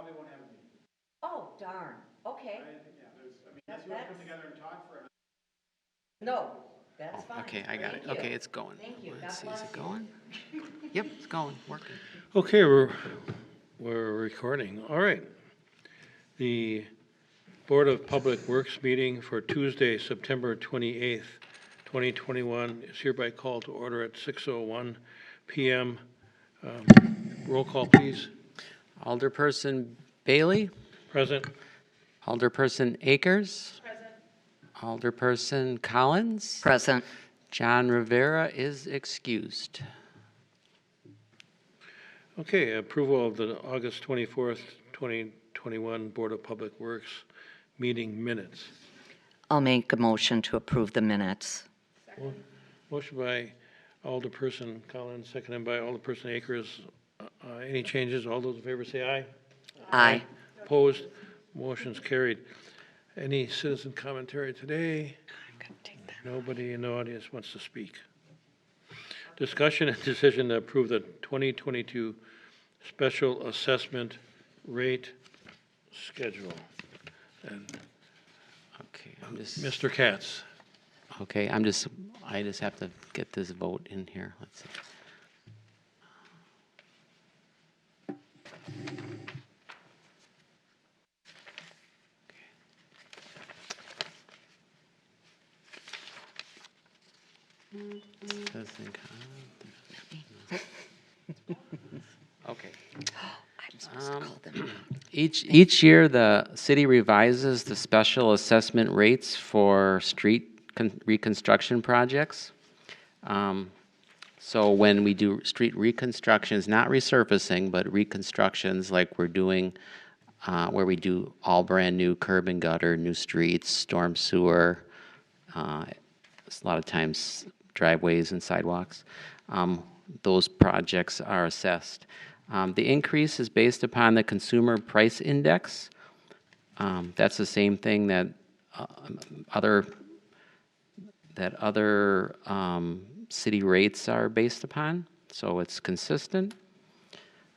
probably won't have a meeting. Oh, darn. Okay. Yeah, there's, I mean, unless you want to come together and talk for a. No, that's fine. Okay, I got it. Thank you. Okay, it's going. Thank you. Let's God see, is bless it you. going? Yep, it's going, working. Okay, we're recording. All right. The Board of Public Works meeting for Tuesday, September 28th, 2021 is hereby called to order at 6:01 PM. Roll call, please. Alderperson Bailey, Present. Alderperson Akers. Present. Alderperson Collins. Present. John Rivera is excused. Okay, approval of the August 24th, 2021 Board of Public Works meeting minutes. I'll make a motion to approve the minutes. Motion by Alderperson Collins, seconded by Alderperson Akers. Any changes? All those in favor say aye. Aye. Opposed? Motion's carried. Any citizen commentary today? Nobody in the audience wants to speak. Discussion and decision to approve the 2022 special assessment rate schedule. And Okay, I'm just, Mr. Katz. okay, I just have to get this vote in here. Let's see. Citizen comment. Okay. I'm supposed to call them. Each year, the city revises the special assessment rates for street reconstruction projects. So when we do street reconstructions, not resurfacing, but reconstructions like we're doing, where we do all brand-new curb and gutter, new streets, storm sewer, a lot of times driveways and sidewalks, those projects are assessed. The increase is based upon the Consumer Price Index. That's the same thing that other city rates are based upon, so it's consistent.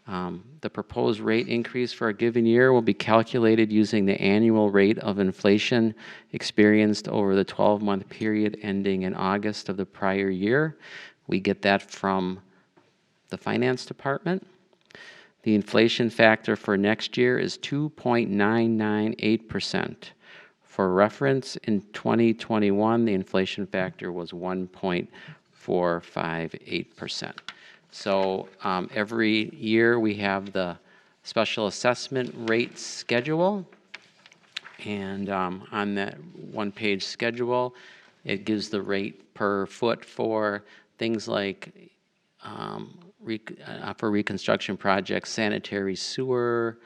The proposed rate increase for a given year will be calculated using the annual rate of inflation experienced over the 12-month period ending in August of the prior year. We get that from the Finance Department. The inflation factor for next year is 2.998%. For reference, in 2021, the inflation factor was 1.458%. So every year we have the special assessment rate schedule, and on that one-page schedule, it gives the rate per foot for things like for reconstruction projects, sanitary sewer,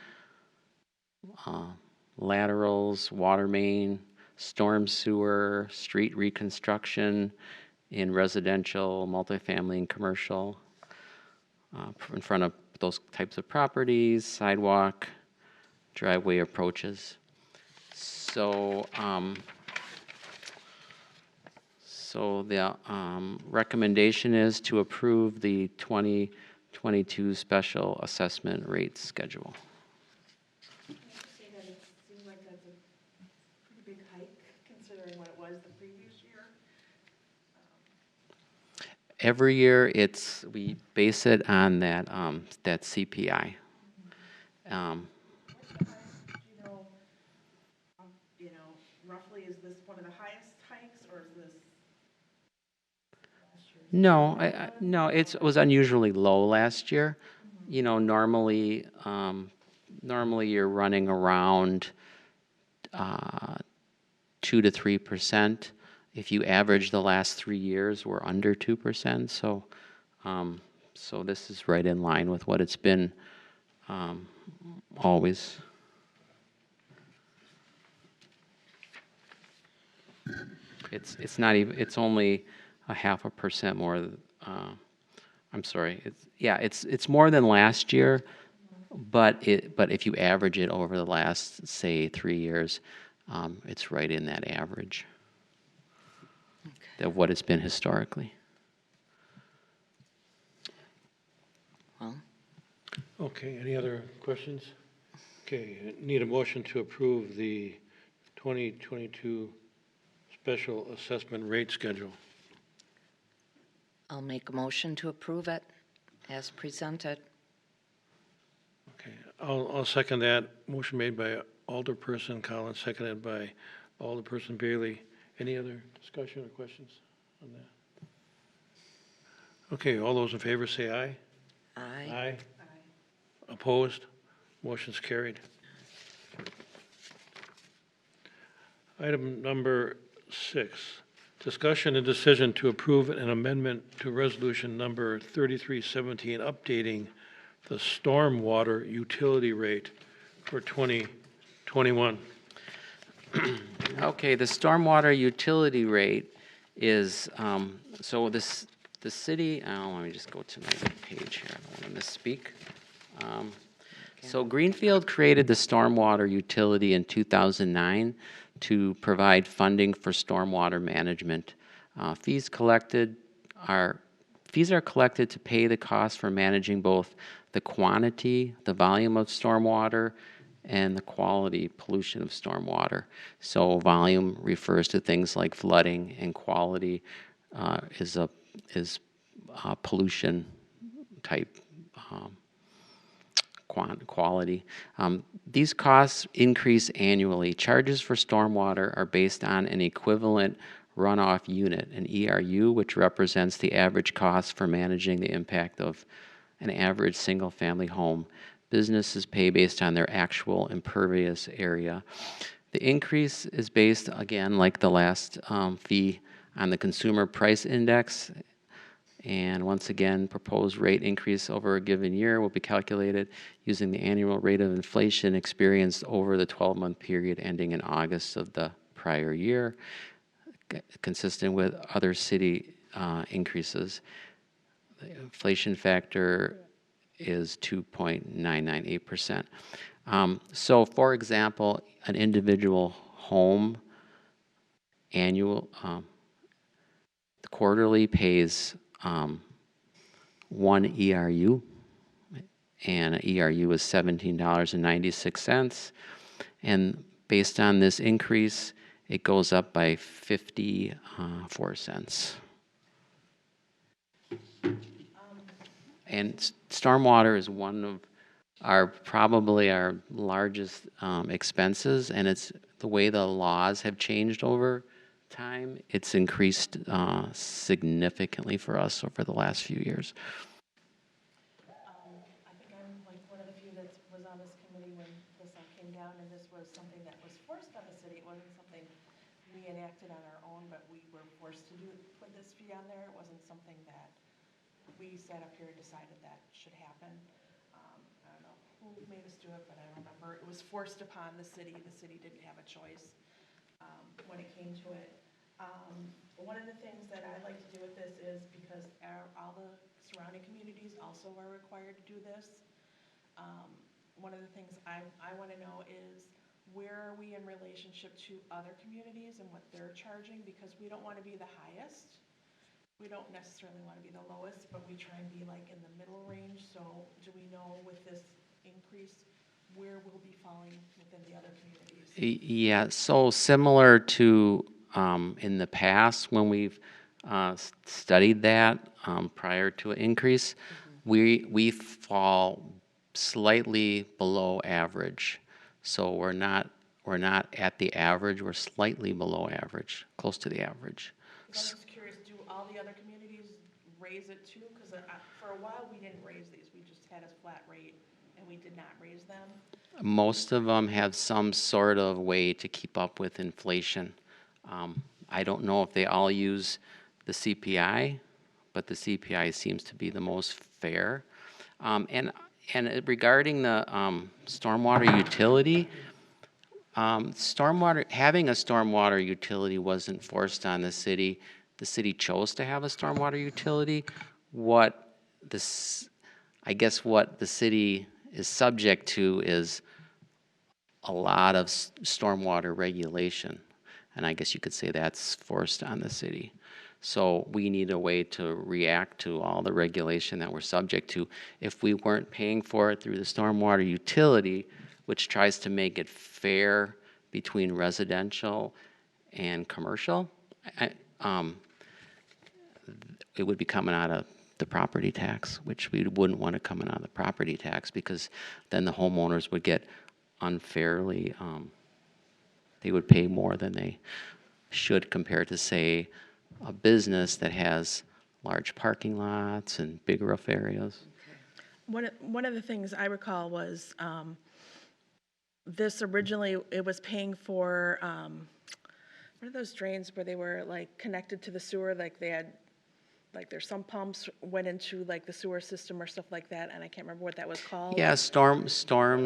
laterals, water main, storm sewer, street reconstruction in residential, multifamily, and commercial, in front of those types of properties, sidewalk, driveway approaches. So, the recommendation is to approve the 2022 special assessment rate schedule. Say that it seems like that's a pretty big hike considering what it was the previous year. Every year, we base it on that CPI. What's the highest, roughly, is this one of the highest hikes, or is this last year's? No, it was unusually low last year. You know, normally you're running around 2 to 3%. If you average the last 3 years, we're under 2%. So this is right in line with what it's been always. It's not even. It's only 0.5% more. I'm sorry. It's more than last year, but if you average it over the last, say, 3 years, it's right in that average of what it's been historically. Well, Okay, any other questions? Okay, need a motion to approve the 2022 special assessment rate schedule. I'll make a motion to approve it as presented. Okay, I'll second that. Motion made by Alderperson Collins, seconded by Alderperson Bailey. Any other discussion or questions on that? Okay, all those in favor say aye. Aye. Aye. Opposed? Motion's carried. Item number 6, discussion and decision to approve an amendment to resolution number 3317, updating the stormwater utility rate for 2021. Okay, the stormwater utility rate is, so this, the city, let me just go to my page here, I don't want to misspeak. So Greenfield created the stormwater utility in 2009 to provide funding for stormwater management. Fees are collected to pay the cost for managing both the quantity, the volume of stormwater, and the quality pollution of stormwater. So volume refers to things like flooding, and quality is pollution type quality. These costs increase annually. Charges for stormwater are based on an equivalent runoff unit, an ERU, which represents the average cost for managing the impact of an average single-family home. Businesses pay based on their actual impervious area. The increase is based, again, like the last fee, on the Consumer Price Index. And once again, proposed rate increase over a given year will be calculated using the annual rate of inflation experienced over the 12-month period ending in August of the prior year, consistent with other city increases. The inflation factor is 2.998%. So, for example, an individual home annual quarterly pays 1 ERU, and an ERU is $17.96. And based on this increase, it goes up by 54 cents. And stormwater is one of probably our largest expenses, and it's the way the laws have changed over time. It's increased significantly for us over the last few years. I think I'm like one of the few that was on this committee when this all came down, and this was something that was forced on the city. It wasn't something we enacted on our own, but we were forced to put this fee on there. It wasn't something that we sat up here and decided that should happen. I don't know who made us do it, but I remember it was forced upon the city. The city didn't have a choice when it came to it. One of the things that I like to do with this is because all the surrounding communities also are required to do this. One of the things I want to know is where are we in relationship to other communities and what they're charging, because we don't want to be the highest. We don't necessarily want to be the lowest, but we try and be like in the middle range. So do we know with this increase where we'll be falling within the other communities? Yeah, so similar to in the past when we've studied that prior to an increase, we fall slightly below average. So we're not at the average, we're slightly below average, close to the average. I'm just curious, do all the other communities raise it too? Because for a while, we didn't raise these. We just had a flat rate, and we did not raise them. Most of them have some sort of way to keep up with inflation. I don't know if they all use the CPI, but the CPI seems to be the most fair. And regarding the stormwater utility, having a stormwater utility wasn't forced on the city. The city chose to have a stormwater utility. I guess what the city is subject to is a lot of stormwater regulation. And I guess you could say that's forced on the city. So we need a way to react to all the regulation that we're subject to. If we weren't paying for it through the stormwater utility, which tries to make it fair between residential and commercial. It would be coming out of the property tax, which we wouldn't want it coming out of the property tax, because then the homeowners would get unfairly, they would pay more than they should compared to, say, a business that has large parking lots and big roof areas. One of the things I recall was, this originally, it was paying for, what are those drains where they were like connected to the sewer, like they had, like there's some pumps went into like the sewer system or stuff like that, and I can't remember what that was called. Yeah, storm sewer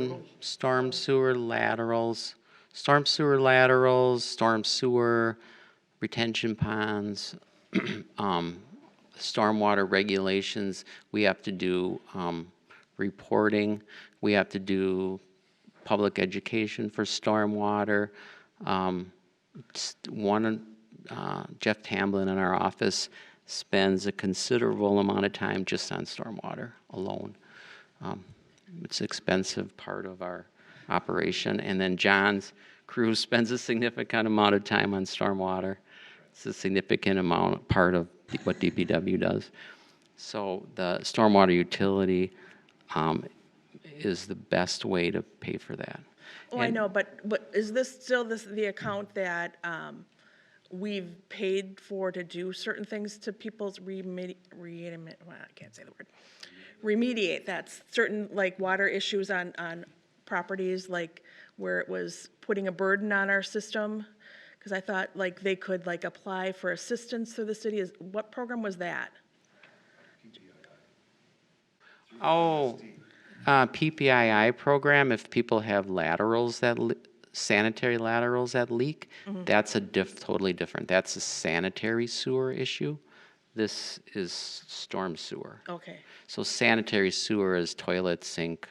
laterals, storm sewer retention ponds, stormwater regulations. We have to do reporting. We have to do public education for stormwater. Jeff Tamblin in our office spends a considerable amount of time just on stormwater alone. It's an expensive part of our operation. And then John's crew spends a significant amount of time on stormwater. It's a significant part of what DPW does. So the stormwater utility is the best way to pay for that. Oh, I know, but is this still the account that we've paid for to do certain things to people's remediate, that's certain like water issues on properties, like where it was putting a burden on our system? Because I thought like they could like apply for assistance through the city. What program was that? Oh, PPII program, if people have laterals that, sanitary laterals that leak, that's a totally different, that's a sanitary sewer issue. This is storm sewer. Okay. So sanitary sewer is toilet, sink,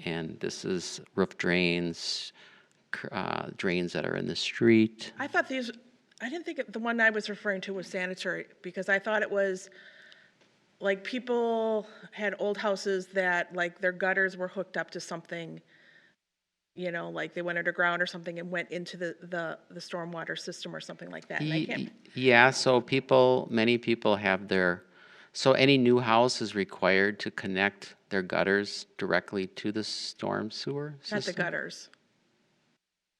and this is roof drains, drains that are in the street. I thought I didn't think the one I was referring to was sanitary, because I thought it was like people had old houses that like their gutters were hooked up to something, you know, like they went underground or something and went into the stormwater system or something like that. And I can't, Yeah, so many people have so any new house is required to connect their gutters directly to the storm sewer system. not the gutters.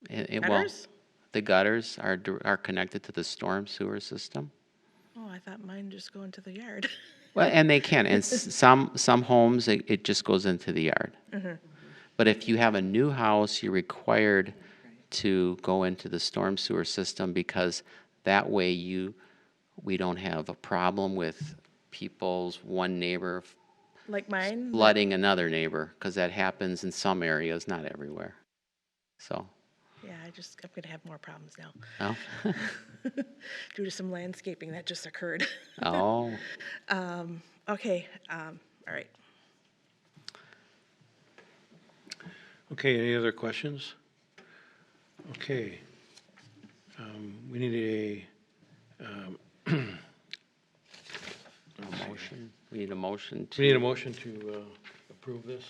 Well, Gutters? the gutters are connected to the storm sewer system. Oh, I thought mine just go into the yard. Well, and they can, and some homes, it just goes into the yard. But if you have a new house, you're required to go into the storm sewer system, because that way we don't have a problem with one neighbor Like mine? flooding another neighbor, because that happens in some areas, not everywhere. So, Yeah, I'm gonna have more problems now. no? Due to some landscaping that just occurred. Oh, Okay, all right. Okay, any other questions? Okay. We need motion. We need a motion we need a to, motion to approve this.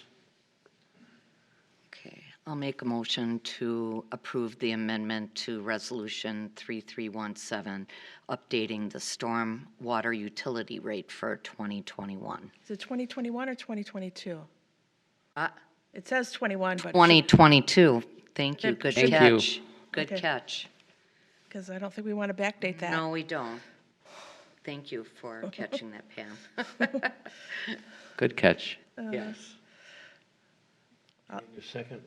Okay, I'll make a motion to approve the amendment to Resolution 3317, updating the storm water utility rate for 2021. Is it 2021 or 2022? Uh, It says 21, but. 2022, thank you, good Thank you. catch. Good Okay. catch. Because I don't think we want to backdate that. No, we don't. Thank you for catching that, Pam. good catch. Yes. A second.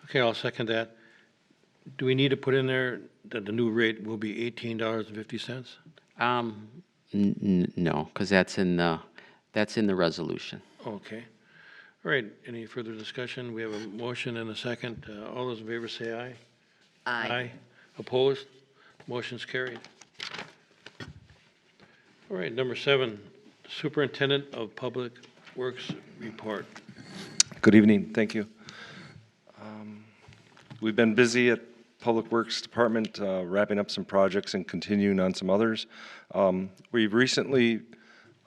Okay, I'll second that. Do we need to put in there that the new rate will be $18.50? No, because that's in the resolution. Okay. All right, any further discussion? We have a motion and a second. All those in favor say aye. Aye. Opposed? Motion's carried. All right, number 7, Superintendent of Public Works report. Good evening, thank you. We've been busy at Public Works Department, wrapping up some projects and continuing on some others. We've recently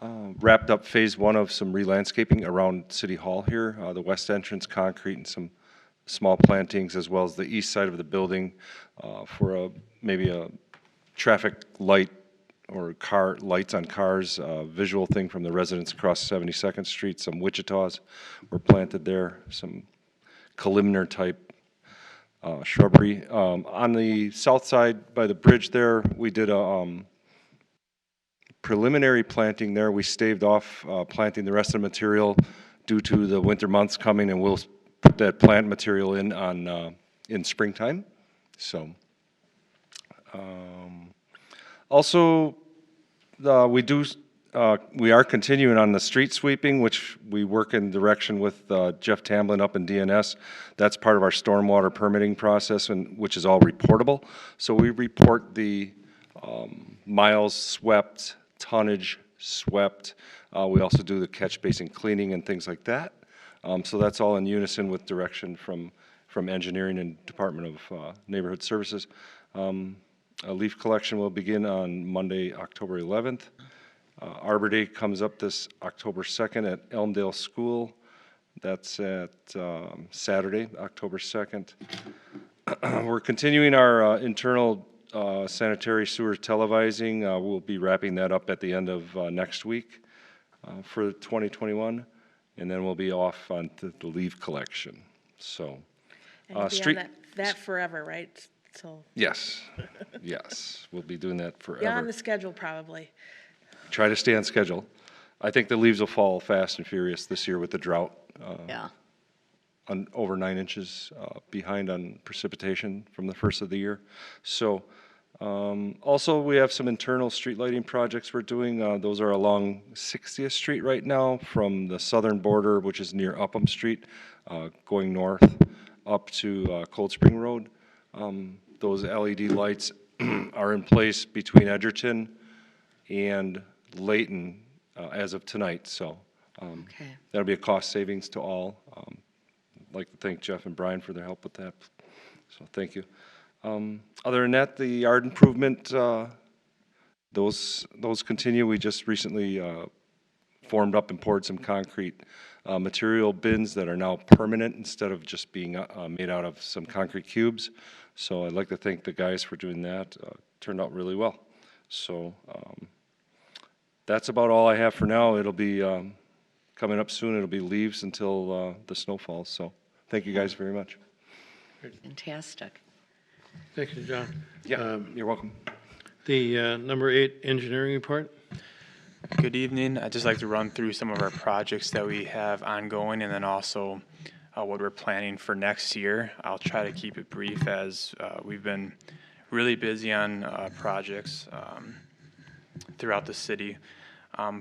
wrapped up phase 1 of some re-landscaping around City Hall here, the west entrance concrete and some small plantings, as well as the east side of the building for maybe a traffic light or car lights on cars, visual thing from the residents across 72nd Street. Some Wichitas were planted there, some columnar type shrubbery. On the south side by the bridge there, we did a preliminary planting there. We staved off planting the rest of the material due to the winter months coming, and we'll put that plant material in on in springtime. So also we are continuing on the street sweeping, which we work in direction with Jeff Tamblin up in DNS. That's part of our stormwater permitting process, and which is all reportable. So we report the miles swept, tonnage swept. We also do the catch basin cleaning and things like that. So that's all in unison with direction from engineering and Department of Neighborhood Services. A leaf collection will begin on Monday, October 11th. Arbor Day comes up this October 2nd at Elmdale School. That's at Saturday, October 2nd. We're continuing our internal sanitary sewer televising. We'll be wrapping that up at the end of next week for 2021, and then we'll be off on the leaf collection. So, And you'll be street. on that forever, right? So, Yes, yes, we'll be doing that you're on forever. the schedule probably. Try to stay on schedule. I think the leaves will fall fast and furious this year with the drought. Yeah. On over 9 inches behind on precipitation from the first of the year. So also we have some internal street lighting projects we're doing. Those are along 60th Street right now from the southern border, which is near Upham Street, going north up to Cold Spring Road. Those LED lights are in place between Edgerton and Layton as of tonight. So Okay. that'll be a cost savings to all. I'd like to thank Jeff and Brian for their help with that. So thank you. Other than that, the yard improvement, those continue. We just recently formed up and poured some concrete material bins that are now permanent instead of just being made out of some concrete cubes. So I'd like to thank the guys for doing that. Turned out really well. So that's about all I have for now. It'll be coming up soon. It'll be leaves until the snow falls. So thank you guys very much. Fantastic. Thank you, John. Yeah, you're welcome. The number 8 engineering report. Good evening. I'd just like to run through some of our projects that we have ongoing and then also what we're planning for next year. I'll try to keep it brief as we've been really busy on projects throughout the city.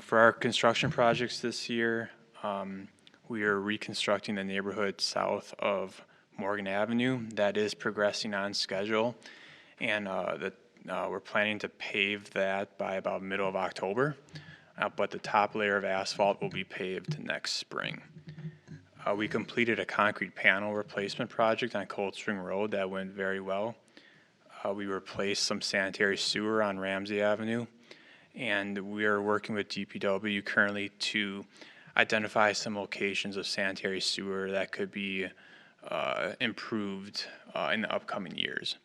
For our construction projects this year, we are reconstructing the neighborhood south of Morgan Avenue. That is progressing on schedule, and we're planning to pave that by about middle of October, but the top layer of asphalt will be paved next spring. We completed a concrete panel replacement project on Cold Spring Road that went very well. We replaced some sanitary sewer on Ramsey Avenue, and we are working with DPW currently to identify some locations of sanitary sewer that could be improved in the upcoming years.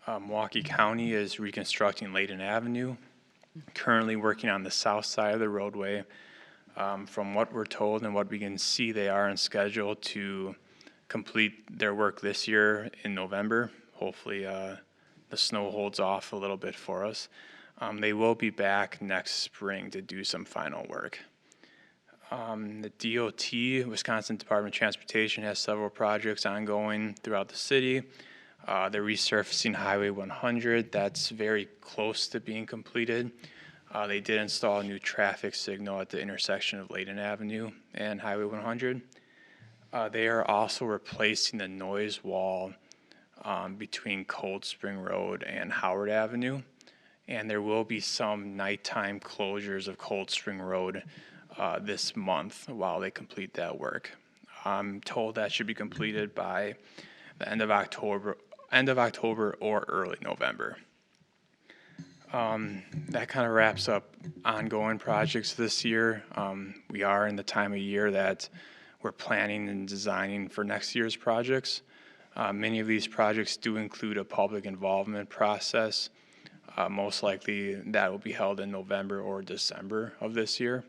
Milwaukee County is reconstructing Layton Avenue, currently working on the south side of the roadway. From what we're told and what we can see, they are on schedule to complete their work this year in November. Hopefully the snow holds off a little bit for us. They will be back next spring to do some final work. The DOT, Wisconsin Department of Transportation, has several projects ongoing throughout the city. They're resurfacing Highway 100. That's very close to being completed. They did install a new traffic signal at the intersection of Layton Avenue and Highway 100. They are also replacing the noise wall between Cold Spring Road and Howard Avenue. And there will be some nighttime closures of Cold Spring Road this month while they complete that work. I'm told that should be completed by the end of October or early November. That kind of wraps up ongoing projects this year. We are in the time of year that we're planning and designing for next year's projects. Many of these projects do include a public involvement process. Most likely that will be held in November or December of this year.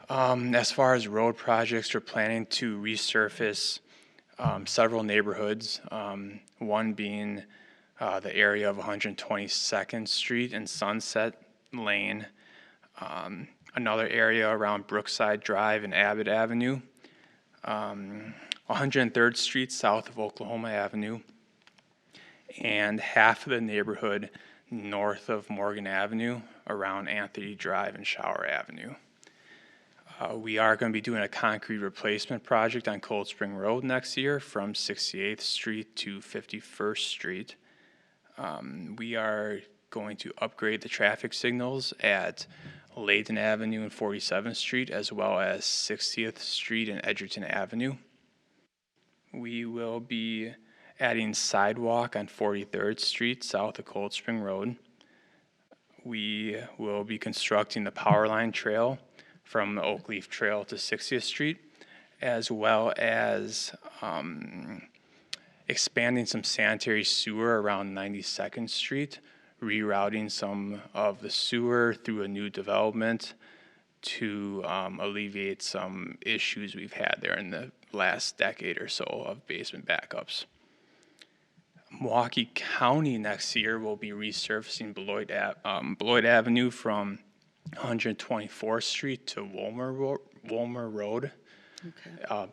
As far as road projects, we're planning to resurface several neighborhoods, one being the area of 122nd Street and Sunset Lane, another area around Brookside Drive and Abbott Avenue, 103rd Street south of Oklahoma Avenue, and half of the neighborhood north of Morgan Avenue around Anthony Drive and Shower Avenue. We are going to be doing a concrete replacement project on Cold Spring Road next year from 68th Street to 51st Street. We are going to upgrade the traffic signals at Layton Avenue and 47th Street, as well as 60th Street and Edgerton Avenue. We will be adding sidewalk on 43rd Street south of Cold Spring Road. We will be constructing the Power Line Trail from the Oak Leaf Trail to 60th Street, as well as expanding some sanitary sewer around 92nd Street, rerouting some of the sewer through a new development to alleviate some issues we've had there in the last decade or so of basement backups. Milwaukee County next year will be resurfacing Beloit Avenue from 124th Street to Wolmer Road. Okay.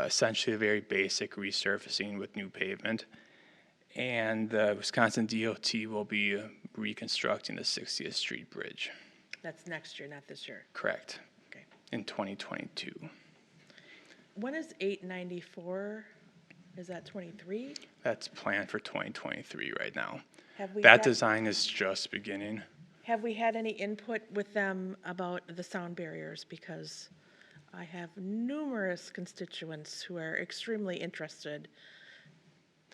Essentially a very basic resurfacing with new pavement. And the Wisconsin DOT will be reconstructing the 60th Street Bridge. That's next year, not this year. Correct. Okay. In 2022. When is 894? Is that 23? That's planned for 2023 right now. Have we That had- design is just beginning. Have we had any input with them about the sound barriers? Because I have numerous constituents who are extremely interested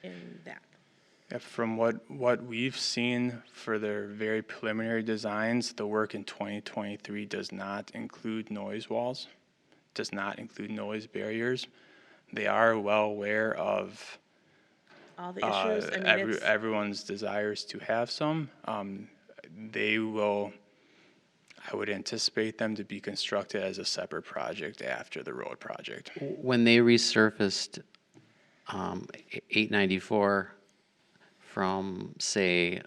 in that. Yeah, from what we've seen for their very preliminary designs, the work in 2023 does not include noise walls, does not include noise barriers. They are well aware of All the issues, I mean, it's, everyone's desires to have some. They will, I would anticipate them to be constructed as a separate project after the road project. When they resurfaced 894 from, say,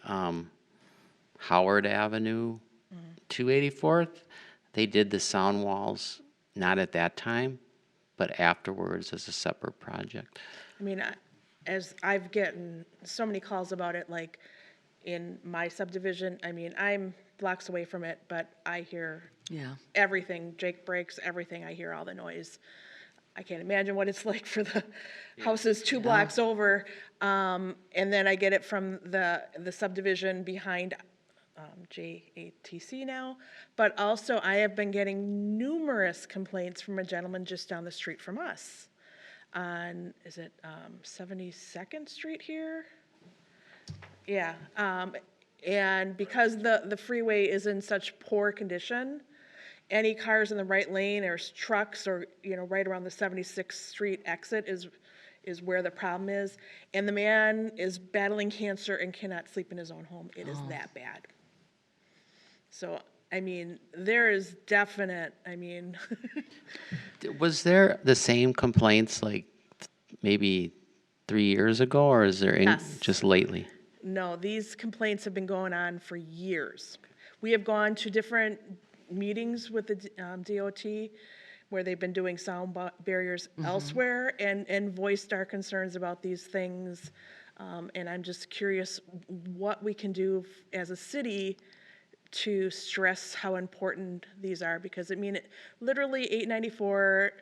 Howard Avenue to 84th, they did the sound walls not at that time, but afterwards as a separate project. I mean, as I've gotten so many calls about it, like in my subdivision, I mean, I'm blocks away from it, but I hear Yeah. everything, Jake breaks, everything, I hear all the noise. I can't imagine what it's like for the houses 2 blocks over. And then I get it from the subdivision behind JATC now. But also I have been getting numerous complaints from a gentleman just down the street from us on, is it 72nd Street here? Yeah, and because the freeway is in such poor condition, any cars in the right lane or trucks or, you know, right around the 76th Street exit is where the problem is. And the man is battling cancer and cannot sleep in his own home. It is that bad. So, I mean, there is definite, I mean, Was there the same complaints like maybe 3 years ago, or is there any Yes. just lately? no, these complaints have been going on for years. We have gone to different meetings with the DOT where they've been doing sound barriers elsewhere and voiced our concerns about these things. And I'm just curious what we can do as a city to stress how important these are, because I mean, literally 894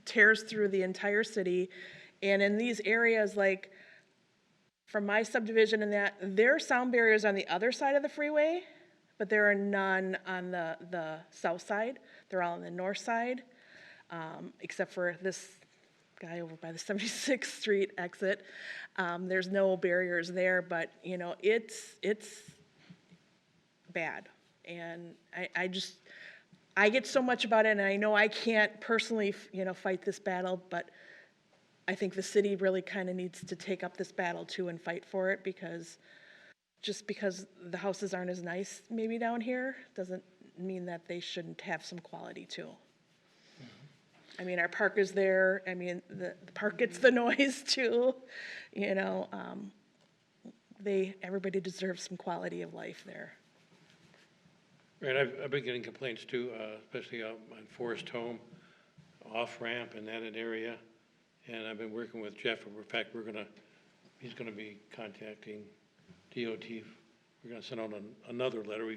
tears through the entire city. And in these areas, like from my subdivision and that, there are sound barriers on the other side of the freeway, but there are none on the south side. They're all on the north side, except for this guy over by the 76th Street exit. There's no barriers there, but you know, it's bad. And I get so much about it, and I know I can't personally, fight this battle, but I think the city really kind of needs to take up this battle too and fight for it, because just because the houses aren't as nice maybe down here doesn't mean that they shouldn't have some quality too. I mean, our park is there. I mean, the park gets the noise too, everybody deserves some quality of life there. Right, I've been getting complaints too, especially on Forest Home, off-ramp in that area. And I've been working with Jeff, and in fact, he's gonna be contacting DOT. We're gonna send out another letter. We'll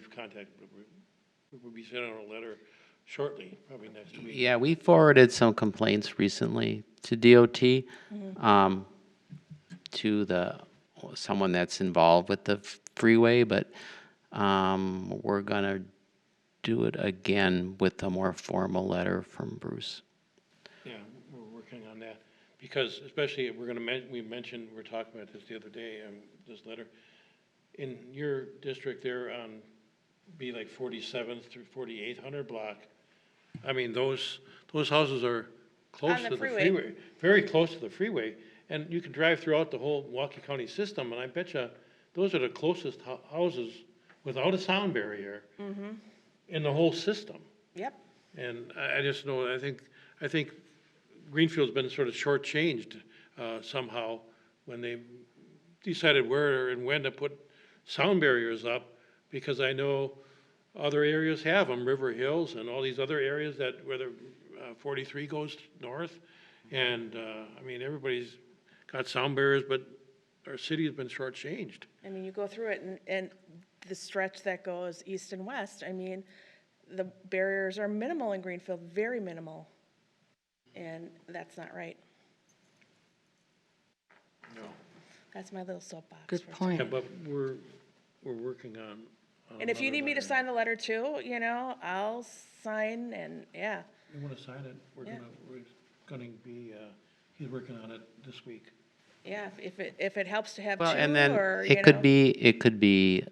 be sending out a letter shortly, probably next week. Yeah, we forwarded some complaints recently to DOT, to someone that's involved with the freeway, but we're gonna do it again with a more formal letter from Bruce. Yeah, we're working on that, because especially we're talking about this the other day, this letter. In your district there on, be like 47th through 4800 block, I mean, those houses are close On the to the freeway. freeway, very close to the freeway, and you can drive throughout the whole Milwaukee County system, and I bet you those are the closest houses without a sound barrier in the whole system. Yep. And I just know, I think Greenfield's been sort of shortchanged somehow when they decided where and when to put sound barriers up, because I know other areas have them, River Hills and all these other areas where the 43 goes north. And, I mean, everybody's got sound barriers, but our city has been shortchanged. I mean, you go through it, and the stretch that goes east and west, I mean, the barriers are minimal in Greenfield, very minimal. And that's not right. No. That's my little soapbox. Good for point. Yeah, but we're working on. And if you need me to sign the letter too, I'll sign, and yeah. You want to sign it? We're gonna be, he's working on it this week. Yeah, if it helps to have Well, two, and then or, it could be,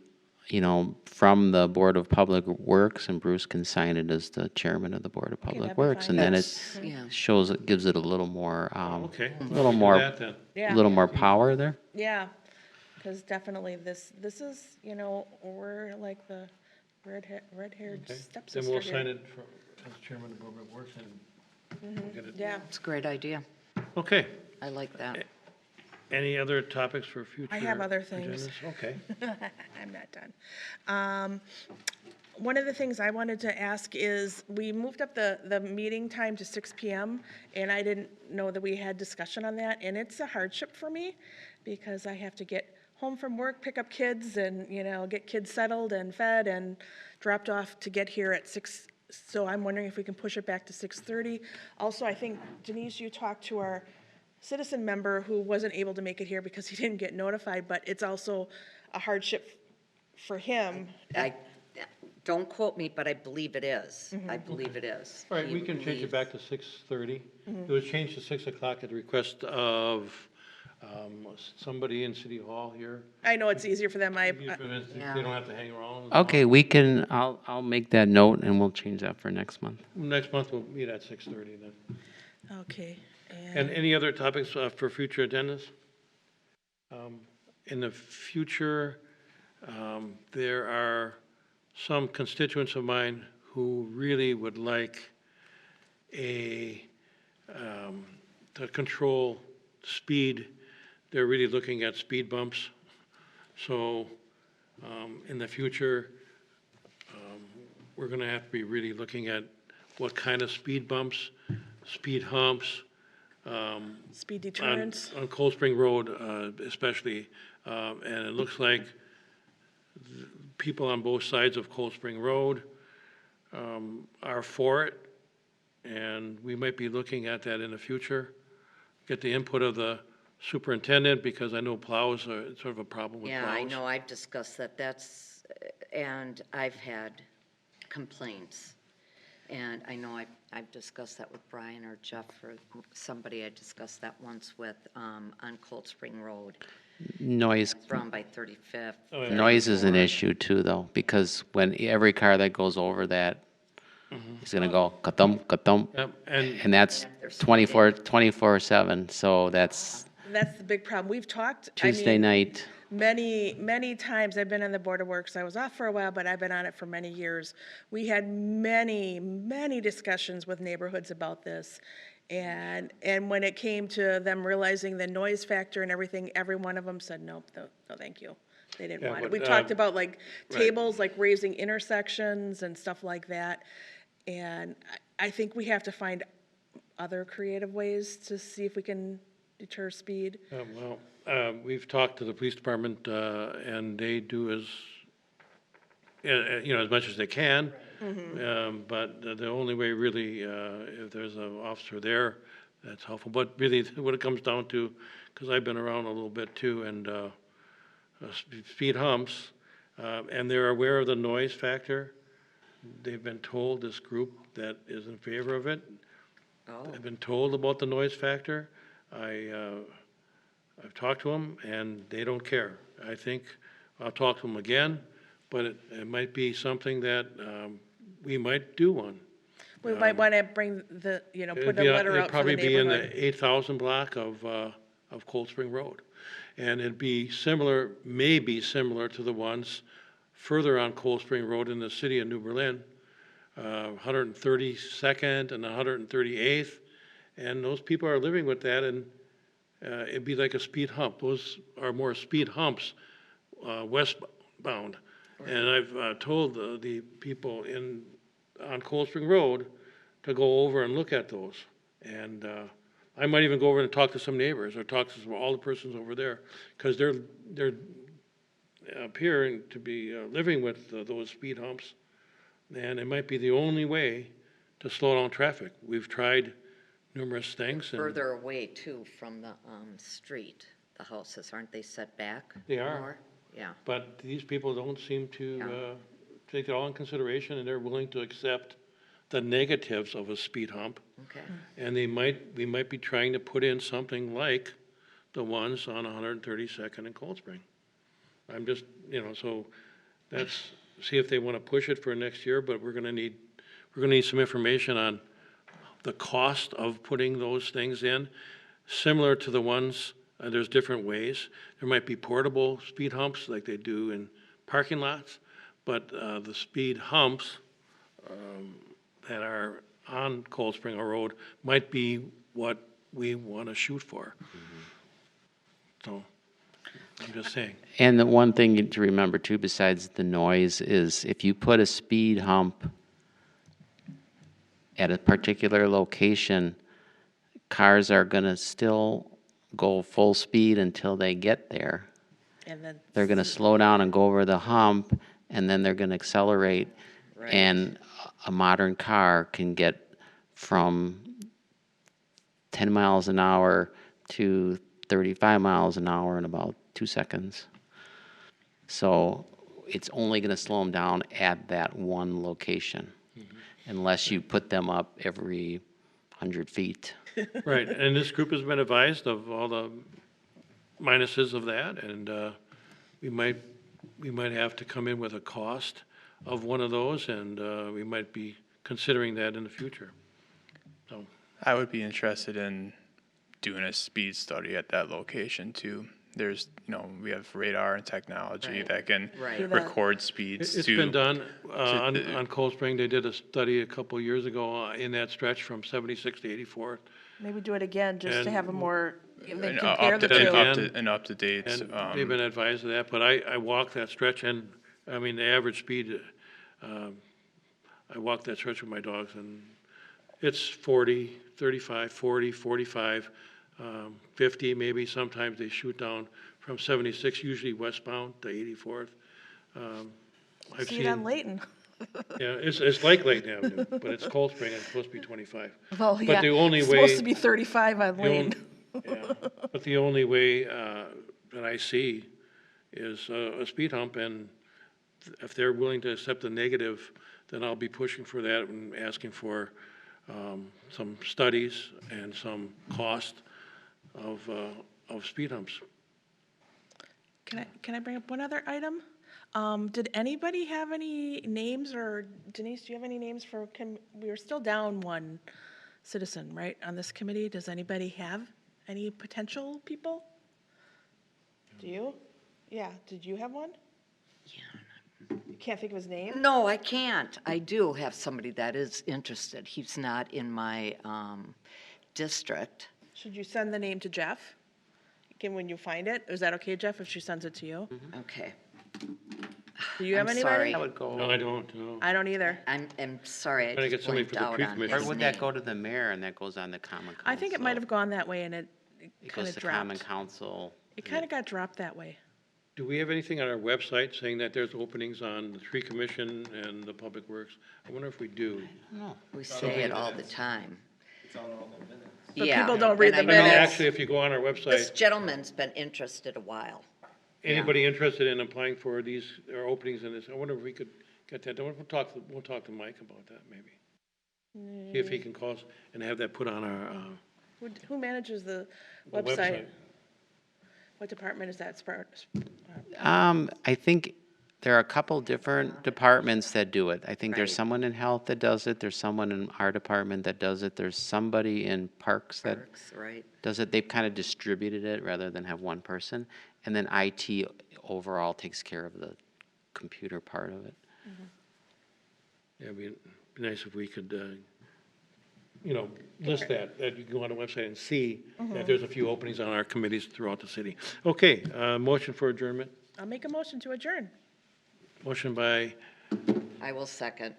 from the Board of Public Works, and Bruce can sign it as the chairman of the Board of Public that'd be Works, fine. and then That's- yeah. gives it a little more, Okay. a little Do more, that then. Yeah. little more power there. Yeah, because definitely this is, we're like the red-haired Okay. stepsister Then we'll here. sign it as chairman of the Board of Works, and we'll get it. Yeah, It's a great idea. Okay. I like that. Any other topics for future? I have other things. agendas? Okay. I'm not done. One of the things I wanted to ask is, we moved up the meeting time to 6 PM, and I didn't know that we had discussion on that, and it's a hardship for me, because I have to get home from work, pick up kids, and, get kids settled and fed and dropped off to get here at 6. So I'm wondering if we can push it back to 6:30. Also, I think, Denise, you talked to our citizen member who wasn't able to make it here because he didn't get notified, but it's also a hardship for him. Don't quote me, but I believe it is. I believe it is. All right, He we can change it leaves- back to 6:30. It was changed to 6 o'clock at the request of somebody in City Hall here. I know it's easier for them, They don't have to hang around. Okay, I'll make that note, and we'll change that for next month. Next month, we'll meet at 6:30 then. Okay, And any other topics for future agendas? In the future, there are some constituents of mine who really would like to control speed. They're really looking at speed bumps. So in the future, we're going to have to be really looking at what kind of speed bumps, speed humps, speed deterrence. on Cold Spring Road especially. And it looks like people on both sides of Cold Spring Road are for it. And we might be looking at that in the future. Get the input of the superintendent, because I know plows are sort of a problem with plows. Yeah, I know, I've discussed that, and I've had complaints And I know I've discussed that with Brian or Jeff or somebody I discussed that once with, on Cold Spring Road, Noise, around by 35th. Oh, yeah. noise is an issue too, though, because when every car that goes over that is gonna go ka-thump, ka-thump, Yep, and and that's 24/7, so that's That's the big problem. We've talked, I Tuesday mean, night. many times. I've been on the Board of Works. I was off for a while, but I've been on it for many years. We had many discussions with neighborhoods about this. And when it came to them realizing the noise factor and everything, every one of them said, nope, no, thank you. They didn't Yeah, want it. but, We talked about like right. tables, like raising intersections and stuff like that. And I think we have to find other creative ways to see if we can deter speed. We've talked to the police department, and they do as, as much as they can. But the only way really, if there's an officer there, that's helpful. But really, what it comes down to, because I've been around a little bit too, and speed humps, and they're aware of the noise factor. They've been told, this group that is in favor of it, Oh, I've been told about the noise factor. I've talked to them, and they don't care. I think I'll talk to them again, but it might be something that we might do one. We might want to bring the, put It'd a be, letter it'd out for the probably be in neighborhood. the 8,000 block of Cold Spring Road. And it'd be similar, maybe similar to the ones further on Cold Spring Road in the city of New Berlin, 132nd and 138th. And those people are living with that, and it'd be like a speed hump. Those are more speed humps westbound. And I've told the people on Cold Spring Road to go over and look at those. And I might even go over and talk to some neighbors or talk to all the persons over there, because they're appearing to be living with those speed humps. And it might be the only way to slow down traffic. We've tried numerous things. And further away too from the, street, the houses, aren't they set back? They are. more? Yeah, But these people don't seem to Yeah. take it all in consideration, and they're willing to accept the negatives of a speed hump. okay. And we might be trying to put in something like the ones on 132nd and Cold Spring. I'm just, so that's, see if they want to push it for next year, but we're gonna need some information on the cost of putting those things in, similar to the ones, there's different ways. There might be portable speed humps like they do in parking lots, but the speed humps that are on Cold Spring Road might be what we want to shoot for. So, I'm just saying. And the one thing to remember too, besides the noise, is if you put a speed hump at a particular location, cars are gonna still go full speed until they get there. And then They're gonna slow down and go over the hump, and then they're gonna accelerate. Right. And a modern car can get from 10 miles an hour to 35 miles an hour in about 2 seconds. So it's only gonna slow them down at that one location, unless you put them up every 100 feet. Right, and this group has been advised of all the minuses of that, and we might have to come in with a cost of one of those, and we might be considering that in the future. So, I would be interested in doing a speed study at that location too. There's, we have radar and technology Right. that can Right. Do that. record speeds it's to. been done on the- on Cold Spring. They did a study a couple of years ago in that stretch from 76 to 84. maybe do it again, just to And- have a more, they an compare the up-to-date- two. two. up-to-date. And they've been advised of that, but I walked that stretch, and, I mean, the average speed, I walked that stretch with my dogs, and it's 40, 35, 40, 45, 50 maybe. Sometimes they shoot down from 76, usually westbound, to 84th. I've See it on seen, Layton. yeah, it's like Layton Avenue, but it's Cold Spring, and it's supposed to be 25. Well, But yeah, the only it's way. supposed to be 35 on The Layton. Yeah, but the only way that I see is a speed hump, and if they're willing to accept the then I'll be pushing for that and asking for some studies and some cost of speed humps. Can I bring up one other item? Did anybody have any names, or Denise, do you have any names for, we are still down one citizen, right, on this committee? Does anybody have any potential people? Do you? Yeah, did you have one? You can't think of his name? No, I can't. I do have somebody that is interested. He's not in my district. Should you send the name to Jeff? When you find it? Is that okay, Jeff, if she sends it to you? Okay. Do you have I'm anybody? sorry. That would go, No, I don't, no. I don't either. I'm sorry, I Trying to get just somebody blinked for the out tree on commission. or his would that name. go to the mayor and that goes on the common council? I think it might have gone that way, and it It kind goes of to common dropped. council. It kind of got dropped that way. Do we have anything on our website saying that there's openings on the tree commission and the public works? I wonder if we do. No. We say it all the time. But Yeah, people don't read and the I know minutes. Actually, if you go on our This website, gentleman's been interested a while. anybody interested in applying for these, or openings in this, I wonder if we could get that. We'll talk to Mike about that, maybe. See if he can call us and have that put on our Who manages the the website? What department is that? I think there are a couple different departments that do it. I think there's Right. someone in health that does it, there's someone in our department that does it, there's somebody in parks that Parks, right? does it. They've kind of distributed it rather than have one person. And then IT overall takes care of the computer part of it. Yeah, it'd be nice if we could, list that you can go on the website and see that there's a few openings on our committees throughout the city. Okay, motion for adjournment. I'll make a motion to adjourn. Motion by I will second.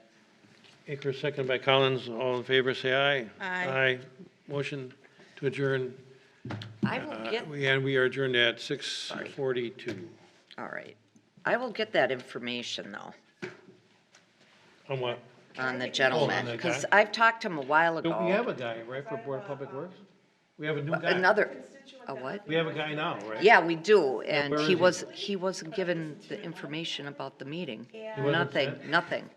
Akers, second by Collins. All in favor, say aye. Aye. Aye. Motion to adjourn. I will get, We are adjourned at 6:42. all right. I will get that information, though, On what? on the Oh, gentleman, on the because guy? I've talked to him a while ago. Don't we have a guy, right, for Board of Public Works? We have a new guy. Another, a what? We have a guy now, right? Yeah, we do, and where he is he wasn't given the information about the meeting. wasn't Nothing, sent? nothing.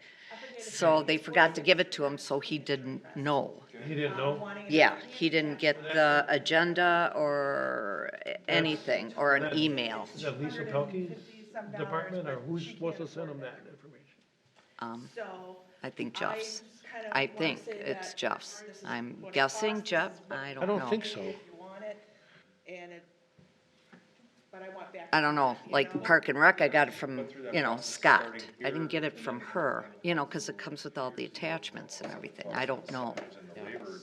So they forgot to give it to him, so he didn't know. He didn't know? Yeah, he didn't get the agenda or anything, or an email. Is that Lisa Pelkey's department, or who's supposed to send him that information? So I think Jeff's. I think it's Jeff's. I'm guessing Jeff, I I don't know. don't think so. if you want it, and it, but I want back. I don't know, like Park and Rec, I got it from, Scott. I didn't get it from her, because it comes with all the attachments and everything. I don't know.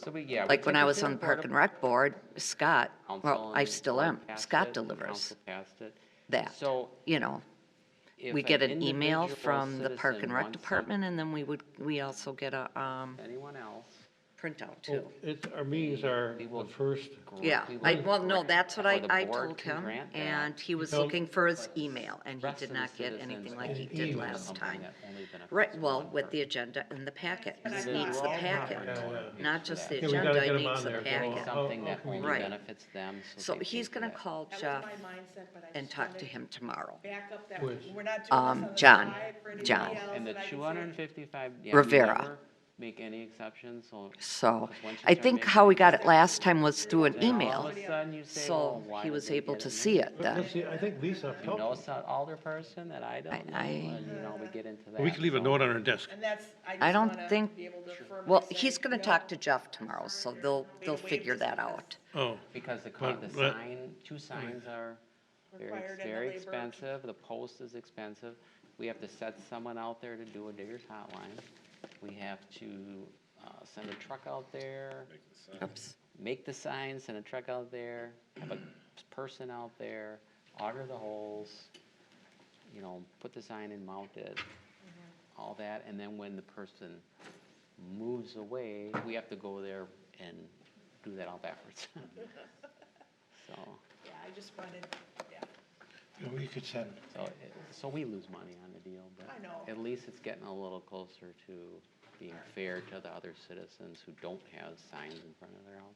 So we Like when took I it was to on the the Park Board of and Rec Board, Scott, well, Council I and still board am. passed Scott it, delivers council passed it. that, So if We get an an email individual from the Park and citizen Rec wants Department, and then we also get a, anyone else, printout too. Our meetings are We will- the first, Yeah, we well, no, grant- that's what or the I board told can him, grant that. and he was tell him- looking for his email, and he Rest did of the not get citizens anything like will he get did email last something time. that only benefits Right, well, one with the person. agenda and the packet, he Then needs the we're all packet, covered. not just the Yeah, we gotta agenda, get he him needs on the there. packet. Something that only Right. benefits them, So they pay he's for gonna that. call That was Jeff my mindset, but I and just talk wanted to him tomorrow. back up that, Which? we're not doing this on the John, side for anybody John. else And the that I can say, 255, Rivera. never make any exceptions, so. So, because once you I start think making how we got it last time was through an then all email, of a sudden you say, so well, why he did was they able get to it see then? it then. let's see, I think Lisa You know Pelkey. some older person that I don't know, I- and, we get into that. We could leave a so- note on her desk. and that's, I I just don't wanna think- be able to firmly Well, say, he's gonna no, talk to Jeff tomorrow, so they'll figure that out. Oh, Because the But- sign, two signs are Required and the very labor. expensive, the post is expensive. We have to set someone out there to do a digger's hotline. We have to, send a truck out there, Oops. make the sign, send a truck out there, have a person out there, auger the holes, put the sign in, mount it, all that, and then when the person moves away, we have to go there and do that all backwards. So, Yeah, I just wanted, yeah, we could send, so we lose money on the deal, but I know. at least it's getting a little closer to being fair to the other citizens who don't have signs in front of their house.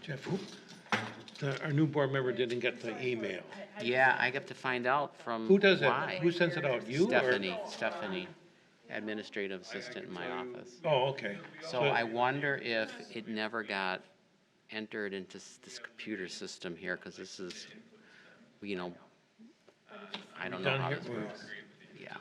Jeff, our new board member didn't get the email. Yeah, I get to find out from Who does why. that? Who sends it out, you or? Stephanie. administrative assistant in my office. Oh, okay. So I wonder if it never got entered into this computer system here, because this is, you know, I don't know Done how here? this works. Yeah.